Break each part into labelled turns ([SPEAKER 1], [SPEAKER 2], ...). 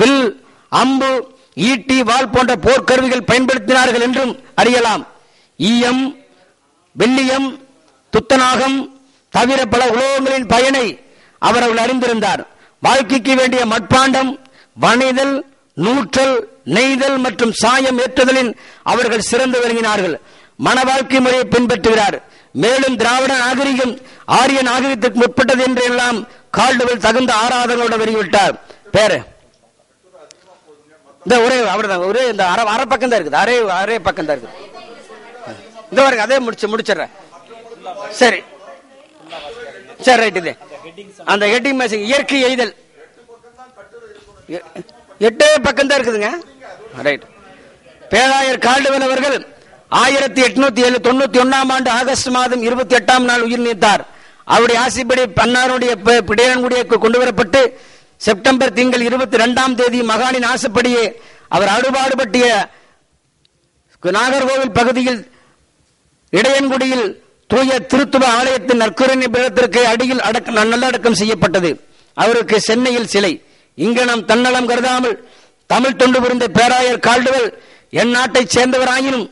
[SPEAKER 1] Will, அம்பு, ஈட்டி, வாள் போன்ற போர்க்கருவிகள் பயன்படுத்தினார்கள் என்றும் அறியலாம். ஈயம், வெள்ளியம், துத்தநாகம் தவிர பல உலோகங்களின் பயனை அவர்கள் அறிந்திருந்தார். வாழ்க்கைக்கு வேண்டிய மட்பாண்டம், வனைதல், நூற்றல், நெய்தல் மற்றும் சாயம் ஏற்றுதலின் அவர்கள் சிறந்து விளங்கினார்கள். மன வாழ்க்கை முறையை பின்பற்றுகிறார். மேலும் திராவிட நாகரிகம் ஆரிய நாகரிகத்திற்கு முற்பட்டது என்று எல்லாம் கால்டுவெல் தகுந்த ஆராதனையோடு வெளியிட்டார். பேரு இந்த ஒரே அவர்தான், ஒரே இந்த அரை பக்கம் தான் இருக்குது, அரை பக்கம் தான் இருக்குது. இந்த வரைக்கும் அதே முடிச்சிடுறேன். சரி சரி, ரைட். இது அந்த ஹெட்டிங் மேசிங் இயற்கை எய்தல் 8 பக்கம் தான் இருக்குதுங்க. ரைட். பேராயர் கால்டுவெல் அவர்கள் 1891 ஆண்டு ஆகஸ்ட் மாதம் 28ஆம் நாள் உயிர் நீத்தார். அவருடைய ஆசைப்படி பன்னாருடைய பிடையன்குடியை கொண்டு வரப்பட்டு செப்டம்பர் திங்கள் 22ஆம் தேதி மகானின் ஆசைப்படியே அவர் அடுபாடுபட்டிய நாகர்கோவில் பகுதியில் இடையன்குடியில் தூய திருத்துவ ஆலயத்தின் நற்கருணை பீடத்திற்கு அடியில் நல்லடக்கம் செய்யப்பட்டது. அவருக்கு சென்னையில் சிலை. இங்கனம் தன்னலம் கருதாமல் தமிழ் தொண்டு புரிந்த பேராயர் கால்டுவெல் என் நாட்டை சேர்ந்தவராயினும்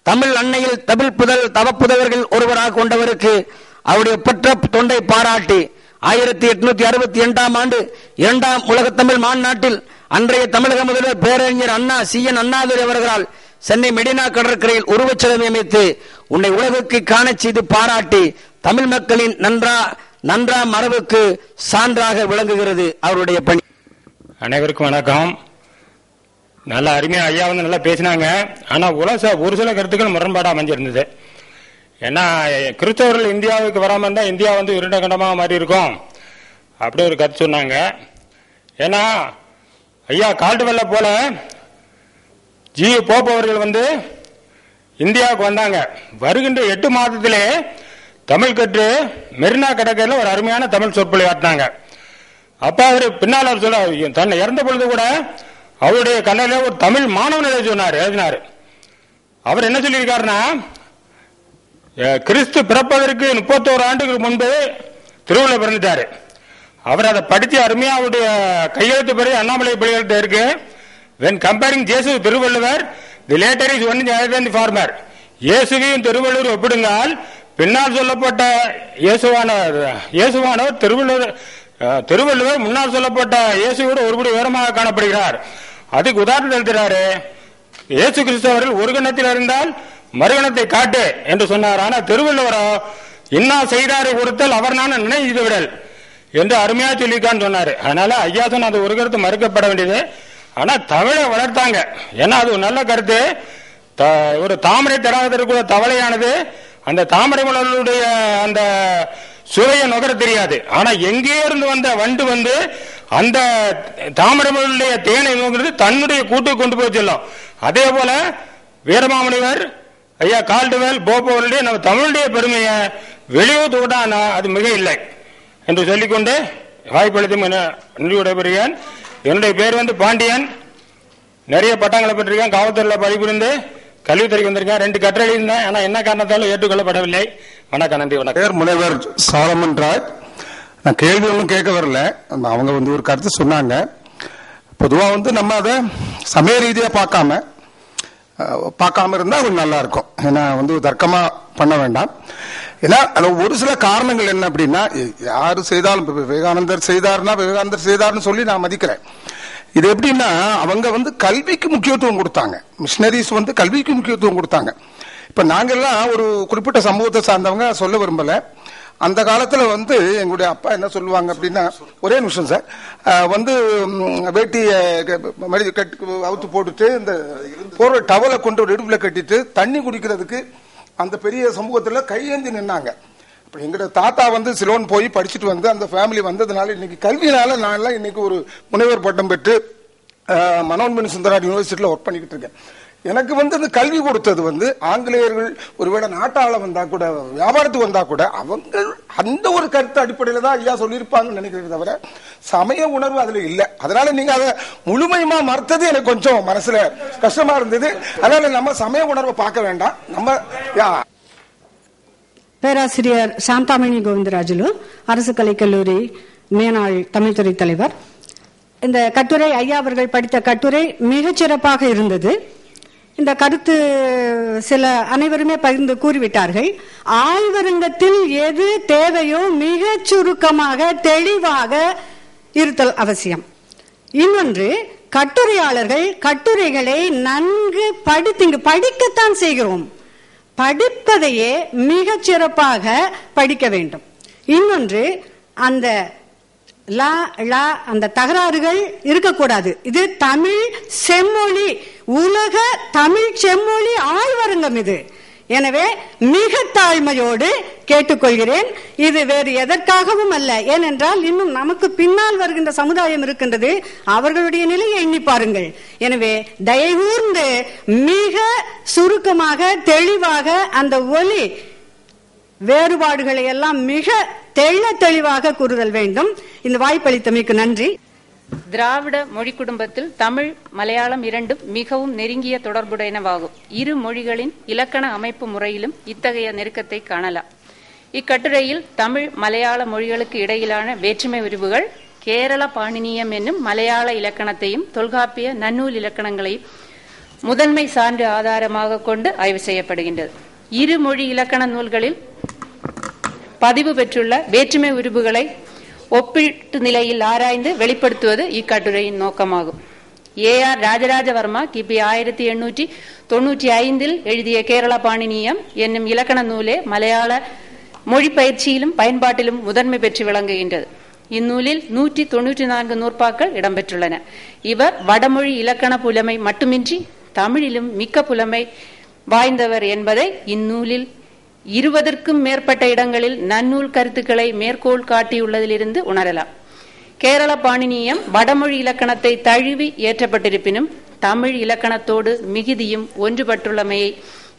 [SPEAKER 1] தமிழ் அன்னையில் தவப்புதவர்கள் ஒருவராக கொண்டவருக்கு அவருடைய பற்ற தொண்டை பாராட்டி 1862ஆம் ஆண்டு 2ஆம் உலகத்தமிழ் மாநாட்டில் அன்றைய தமிழக முதல்வர் பேரறிஞர் அண்ணா சி.என். அண்ணாதுரை அவர்களால் சென்னை மெரினா கடற்கரையில் உருவச்சிலை அமைத்து உன்னை உலகுக்கு காண செய்து பாராட்டி தமிழ் மக்களின் நன்றா மரபுக்கு சான்றாக விளங்குகிறது அவருடைய பணி.
[SPEAKER 2] அனைவருக்கும் வணக்கம். நல்ல அருமையா ஐயா வந்து நல்லா பேசினாங்க. ஆனா ஒரு சில கருத்துக்கள் முரண்பாடா அமைஞ்சிருந்தது. ஏன்னா கிறிஸ்தவர்கள் இந்தியாவுக்கு வராம இருந்தா இந்தியா வந்து இருண்ட கண்டமாக மாறி இருக்கும் அப்படி ஒரு கருத்து சொன்னாங்க. ஏன்னா ஐயா கால்டுவெல்ல போல போப் அவர்கள் வந்து இந்தியாவுக்கு வந்தாங்க. வருகின்ற 8 மாதத்திலே தமிழ் கற்று மெரினா கடற்கரையில் ஒரு அருமையான தமிழ் சொற்பொழி ஆட்டினாங்க. அப்ப அவரு பின்னால் அவர் சொல்ல தன்னை இறந்த பொழுது கூட அவருடைய கண்ணில ஒரு தமிழ் மாணவன் எழுதினார். அவர் என்ன சொல்லியிருக்காருன்னா, கிறிஸ்து பிறப்பதற்கு 31 ஆண்டுகளுக்கு முன்பு திருவள்ளுவர் பிறந்துட்டாரு. அவர் அதை படித்து அருமையா அவருடைய கையெழுத்து பெரிய அண்ணாமலை பள்ளியெழுத்து இருக்கு. When comparing Jesus Thiruvalluvar, the latter is only other than the former. இயேசுவையும் Thiruvalluvar ஒப்பிடுங்கள். பின்னால் சொல்லப்பட்ட இயேசுவானவர் திருவள்ளுவர் முன்னால் சொல்லப்பட்ட இயேசுவோடு ஒருபடி உயரமாக காணப்படுகிறார். அதுக்கு உதாரணம் எழுதுகிறாரு. இயேசு கிறிஸ்தவர்கள் ஒரு கணத்தில் இருந்தால் மறுகணத்தை காட்டு என்று சொன்னார். ஆனா திருவள்ளுவரோ இன்னா செய்தாரை கொடுத்தல் அவர் நான் நினைத்து விடல் என்று அருமையா சொல்லிக்கான்னு சொன்னாரு. அதனால ஐயா சொன்ன அது ஒரு கருத்து மறுக்கப்பட வேண்டியது. ஆனா தமிழை வளர்த்தாங்க. ஏன்னா அது ஒரு நல்ல கருத்து. ஒரு தாமரை தராதற்குள்ள தவளையானது அந்த தாமரை மலருடைய அந்த சுவையை நுகர தெரியாது. ஆனா எங்கே இருந்து வந்த வண்டு வந்து அந்த தாமரை மலருடைய தேனை நுகர்ந்து தன்னுடைய கூட்டு கொண்டு போய் செல்லும். அதே போல வீரமாமுனிவர் ஐயா கால்டுவெல் போப்பவர்களுடைய நம்ம தமிழுடைய பெருமையை வெளியூர் விடானா அது மிக இல்லை என்று சொல்லிக்கொண்டு வாய்ப்பளித்தும் நன்றி விடைபெறுகிறேன். என்னுடைய பேர் வந்து பாண்டியன். நிறைய பட்டங்களை பெற்றிருக்கேன். காவல்துறையில் பணிபுரிந்து கல்வித்துறைக்கு வந்திருக்கேன். 2 கட்டளை இருந்தேன். ஆனா என்ன காரணத்தாலும் ஏற்றுக்கொள்ளப்படவில்லை. வணக்கம், நன்றி. வணக்கம்.
[SPEAKER 3] முனைவர் சாலமன் ராய். நான் கேள்வி ஒன்றும் கேட்க வரல. அவங்க வந்து ஒரு கருத்து சொன்னாங்க. பொதுவா வந்து நம்ம அதை சமய ரீதியா பார்க்காம இருந்தா அது நல்லா இருக்கும். ஏன்னா வந்து தர்க்கமா பண்ண வேண்டாம். ஏன்னா ஒரு சில காரணங்கள் என்ன அப்படின்னா, யாரு செய்தாலும் விவேகானந்தர் செய்தார்னு சொல்லி நான் மதிக்கிறேன். இது எப்படின்னா, அவங்க வந்து கல்விக்கு முக்கியத்துவம் கொடுத்தாங்க. மிஷினரிஸ் வந்து கல்விக்கு முக்கியத்துவம் கொடுத்தாங்க. இப்ப நாங்கெல்லாம் ஒரு குறிப்பிட்ட சமூகத்தை சார்ந்தவங்க, சொல்ல விரும்பல. அந்த காலத்துல வந்து எங்களுடைய அப்பா என்ன சொல்லுவாங்க அப்படின்னா, ஒரே நிமிஷம் சார், வந்து வேட்டிய அவுத்து போட்டுட்டு இந்த போற டவலை கொண்டு ஒரு இடுப்புல கட்டிட்டு தண்ணி குடிக்கிறதுக்கு அந்த பெரிய சமூகத்துல கையேந்தி நின்னாங்க. எங்கட தாத்தா வந்து சிலோன் போய் படிச்சுட்டு வந்து அந்த ஃபேமிலி வந்ததுனால இன்னைக்கு கல்வியினால நான் இன்னைக்கு ஒரு முனைவர் பட்டம் பெற்று மனோன்மணி சுந்தராட் யூனிவர்சிட்டியில ஒர்க் பண்ணிக்கிட்டு இருக்கேன். எனக்கு வந்து இந்த கல்வி கொடுத்தது வந்து ஆங்கிலேயர்கள் ஒருவேளை நாட்டாள வந்தா கூட, வியாபாரத்துக்கு வந்தா கூட, அவங்க அந்த ஒரு கருத்து அடிப்படையில தான் ஐயா சொல்லியிருப்பாங்கன்னு நினைக்கிறத தவிர சமய உணர்வு அதுல இல்லை. அதனால நீங்க அதை முழுமையுமா மறுத்தது எனக்கு கொஞ்சம் மனசுல கஷ்டமா இருந்தது. அதனால நம்ம சமய உணர்வை பார்க்க வேண்டாம். நம்ம
[SPEAKER 4] பேராசிரியர் சாந்தாமணி கோவிந்தராஜுலு, அரசு கலைக்கல்லூரி மேனாள் தமிழ்துறை தலைவர். இந்த கட்டுரை ஐயா அவர்கள் படித்த கட்டுரை மிகச்சிறப்பாக இருந்தது. இந்த கருத்து சில அனைவருமே பகிர்ந்து கூறிவிட்டார்கள். ஆய்வரங்கத்தில் எது தேவையோ மிக சுருக்கமாக தெளிவாக இருத்தல் அவசியம். இன்னொன்று, கட்டுரையாளர்கள் கட்டுரைகளை நன்கு படிக்கத்தான் செய்கிறோம், படிப்பதையே மிகச் சிறப்பாக படிக்க வேண்டும். இன்னொன்று, அந்த அந்த தகராறுகள் இருக்கக்கூடாது. இது தமிழ் செம்மொழி, உலக தமிழ் செம்மொழி ஆய்வரங்கம் இது. எனவே மிக தாழ்மையோடு கேட்டுக்கொள்கிறேன். இது வேறு எதற்காகவும் அல்ல. ஏனென்றால் இன்னும் நமக்கு பின்னால் வருகின்ற சமுதாயம் இருக்கின்றது, அவர்களுடைய நிலையை எண்ணி பாருங்கள். எனவே தயவுகூர்ந்து மிக சுருக்கமாக தெளிவாக அந்த ஒலி வேறுபாடுகளை எல்லாம் மிக தெளிவாக கூறுதல் வேண்டும். இந்த வாய்ப்பளித்தமைக்கு நன்றி.
[SPEAKER 5] திராவிட மொழி குடும்பத்தில் தமிழ் மலையாளம் இரண்டும் மிகவும் நெருங்கிய தொடர்புடையனவாகும். இரு மொழிகளின் இலக்கண அமைப்பு முறையிலும் இத்தகைய நெருக்கத்தை காணலாம். இக்கட்டுரையில் தமிழ் மலையாள மொழிகளுக்கு இடையிலான வேற்றுமை உரிவுகள் கேரள பாணினியம் என்னும் மலையாள இலக்கணத்தையும் தொல்காப்பிய நன்னூல் இலக்கணங்களையும் முதன்மை சான்று ஆதாரமாக கொண்டு ஆய்வு செய்யப்படுகின்றது. இரு மொழி இலக்கண நூல்களில் பதிவு பெற்றுள்ள வேற்றுமை உரிவுகளை ஒப்பீட்டு நிலையில் ஆராய்ந்து வெளிப்படுத்துவது இக்கட்டுரையின் நோக்கமாகும். ஏஆர் ராஜராஜவர்மா கிபி 1895 எழுதிய கேரள பாணினியம் என்னும் இலக்கண நூலே மலையாள மொழி பயிற்சியிலும் பயன்பாட்டிலும் முதன்மை பெற்று விளங்குகின்றது. இந்நூலில் 194 நூற்பாக்கள் இடம்பெற்றுள்ளன. இவர் வடமொழி இலக்கண புலமை மட்டுமின்றி தமிழிலும் மிக்க புலமை வாய்ந்தவர் என்பதை இந்நூலில் 20க்கும் மேற்பட்ட இடங்களில் நன்னூல் கருத்துக்களை மேற்கோள் காட்டியுள்ளதிலிருந்து உணரலாம். கேரள பாணினியம் வடமொழி இலக்கணத்தை தழுவி ஏற்றப்பட்டிருப்பினும் தமிழ் இலக்கணத்தோடு மிகுதியும் ஒன்றுபட்டுள்ளமையை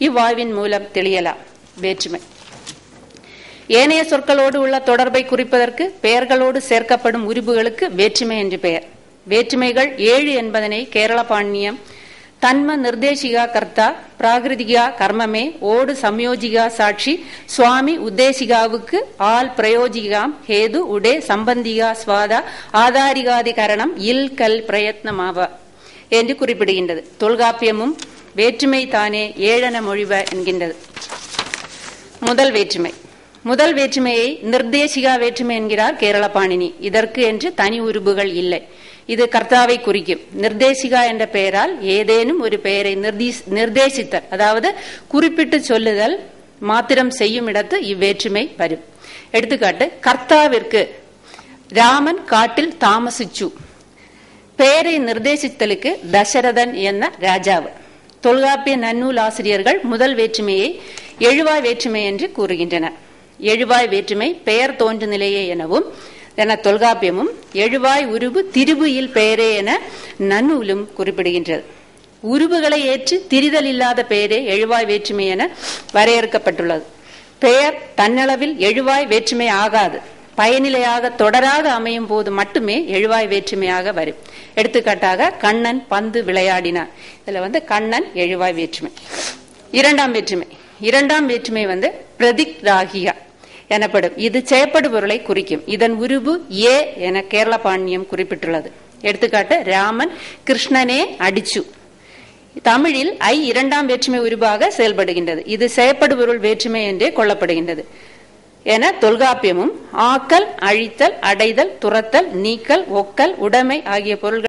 [SPEAKER 5] இவ்வாய்வின் மூலம் தெளியலாம். வேற்றுமை ஏனைய சொற்களோடு உள்ள தொடர்பை குறிப்பதற்கு பெயர்களோடு சேர்க்கப்படும் உரிபுகளுக்கு வேற்றுமை என்று பெயர். வேற்றுமைகள் 7 என்பதனை கேரள பாணினியம் தன்ம நிர்தேசிகா கர்த்தா, பிராகிருதிகா கர்மமே, ஓடு சம்யோஜிகா சாட்சி, சுவாமி உத்தேசிகாவுக்கு ஆல் பிரயோஜிகாம், ஹேது உடே சம்பந்திகா ஸ்வாதா, ஆதாரிகாதி கரணம் இல் கல் பிரயத்னமாவா என்று குறிப்பிடுகின்றது. தொல்காப்பியமும் வேற்றுமை தானே ஏழன மொழிவ என்கின்றது. முதல் வேற்றுமையை நிர்தேசிகா வேற்றுமை என்கிறார் கேரள பாணினி. இதற்கு என்று தனி உருபுகள் இல்லை. இது கர்த்தாவை குறிக்கும். நிர்தேசிகா என்ற பெயரால் ஏதேனும் ஒரு பெயரை நிர்தேசித்தல், அதாவது குறிப்பிட்டு சொல்லுதல் மாத்திரம் செய்யும் இடத்து இவ்வேற்றுமை வரும். எடுத்துக்காட்டு, கர்த்தாவிற்கு ராமன் காட்டில் தாமசிச்சு. பெயரை நிர்தேசித்தலுக்கு தசரதன் என்ன ராஜாவு. தொல்காப்பிய நன்னூல் ஆசிரியர்கள் முதல் வேற்றுமையை எழுவாய் வேற்றுமை என்று கூறுகின்றனர். எழுவாய் வேற்றுமை பெயர் தோன்று நிலையே எனவும் என தொல்காப்பியமும், எழுவாய் உருபு திருபு இல் பெயரே என நன்னூலும் குறிப்பிடுகின்றது. உருபுகளை ஏற்று திரிதல் இல்லாத பெயரே எழுவாய் வேற்றுமை என வரையறுக்கப்பட்டுள்ளது. பெயர் தன்னளவில் எழுவாய் வேற்றுமை ஆகாது, பயனிலையாக தொடராக அமையும் போது மட்டுமே எழுவாய் வேற்றுமையாக வரும். எடுத்துக்காட்டாக, கண்ணன் பந்து விளையாடினார். இதுல கண்ணன் எழுவாய் வேற்றுமை. இரண்டாம் வேற்றுமை பிரதிக் ராகியா எனப்படும். இது செயற்படு பொருளை குறிக்கும். இதன் உருபு ஏ என கேரள பாணினியம் குறிப்பிட்டுள்ளது. எடுத்துக்காட்டு, ராமன் கிருஷ்ணனே அடிச்சு. தமிழில் ஐ இரண்டாம் வேற்றுமை உருபாக செயல்படுகின்றது. இது செயற்படு பொருள் வேற்றுமை என்றே கொள்ளப்படுகின்றது என தொல்காப்பியமும், ஆக்கல், அழித்தல், அடைதல், துரத்தல், நீக்கல், ஒக்கல், உடைமை ஆகிய பொருள்கள்